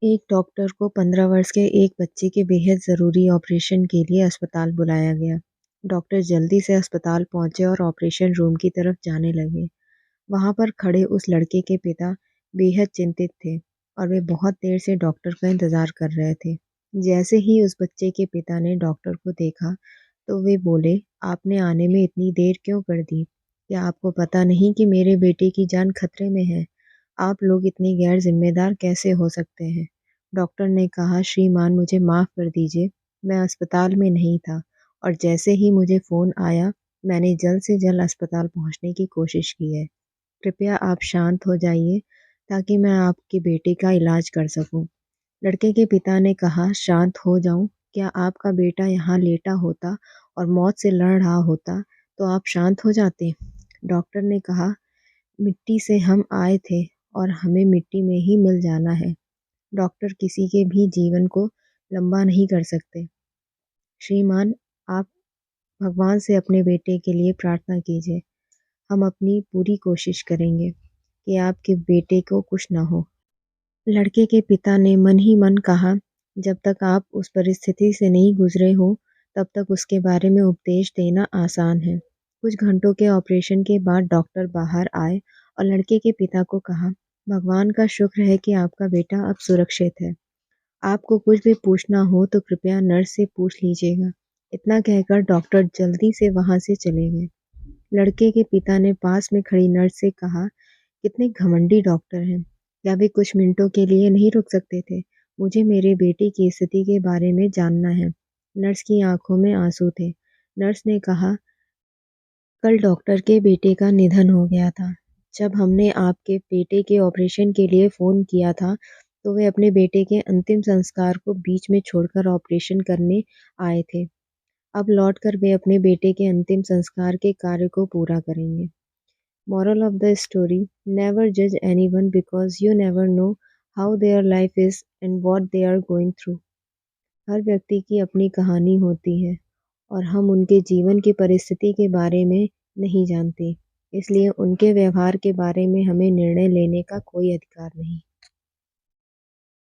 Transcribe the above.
एक डॉक्टर को 15 वर्ष के एक बच्चे के बेहद ज़रूरी ऑपरेशन के लिए अस्पताल बुलाया गया। डॉक्टर जल्दी से अस्पताल पहुंचे और ऑपरेशन रूम की तरफ जाने लगे। वहां पर खड़े उस लड़के के पिता बेहद चिंतित थे और वे बहुत देर से डॉक्टर का इंतज़ार कर रहे थे। जैसे ही उस बच्चे के पिता ने डॉक्टर को देखा, तो वे बोले, "आपने आने में इतनी देर क्यों कर दी? क्या आपको पता नहीं कि मेरे बेटे की जान खतरे में है? आप लोग इतने गैर जिम्मेदार कैसे हो सकते हैं?" डॉक्टर ने कहा, "श्रीमान, मुझे माफ़ कर दीजिए, मैं अस्पताल में नहीं था और जैसे ही मुझे फ़ोन आया, मैंने जल्द से जल्द अस्पताल पहुंचने की कोशिश की है। कृपया आप शांत हो जाइए ताकि मैं आपके बेटे का इलाज कर सकूं।" लड़के के पिता ने कहा, "शांत हो जाऊं? क्या आपका बेटा यहाँ लेटा होता और मौत से लड़ रहा होता, तो आप शांत हो जाते?" डॉक्टर ने कहा, "मिट्टी से हम आए थे और हमें मिट्टी में ही मिल जाना है। डॉक्टर किसी के भी जीवन को लंबा नहीं कर सकते। श्रीमान, आप भगवान से अपने बेटे के लिए प्रार्थना कीजिए। हम अपनी पूरी कोशिश करेंगे कि आपके बेटे को कुछ ना हो।" लड़के के पिता ने मन ही मन कहा, "जब तक आप उस परिस्थिति से नहीं गुजरे हो, तब तक उसके बारे में उपदेश देना आसान है।" कुछ घंटों के ऑपरेशन के बाद डॉक्टर बाहर आए और लड़के के पिता को कहा, "भगवान का शुक्र है कि आपका बेटा अब सुरक्षित है। आपको कुछ भी पूछना हो तो कृपया नर्स से पूछ लीजिएगा।" इतना कहकर डॉक्टर जल्दी से वहां से चले गए। लड़के के पिता ने पास में खड़ी नर्स से कहा, "कितने घमंडी डॉक्टर हैं। क्या वे कुछ मिनटों के लिए नहीं रुक सकते थे? मुझे मेरे बेटे की स्थिति के बारे में जानना है।" नर्स की आंखों में आंसू थे। नर्स ने कहा, "कल डॉक्टर के बेटे का निधन हो गया था। जब हमने आपके बेटे के ऑपरेशन के लिए फ़ोन किया था, तो वे अपने बेटे के अंतिम संस्कार को बीच में छोड़कर ऑपरेशन करने आए थे। अब लौटकर वे अपने बेटे के अंतिम संस्कार के कार्य को पूरा करेंगे। Moral of the story: never judge anyone because you never know how their life is and what they are going through." हर व्यक्ति की अपनी कहानी होती है और हम उनके जीवन की परिस्थिति के बारे में नहीं जानते। इसलिए उनके व्यवहार के बारे में हमें निर्णय लेने का कोई अधिकार नहीं।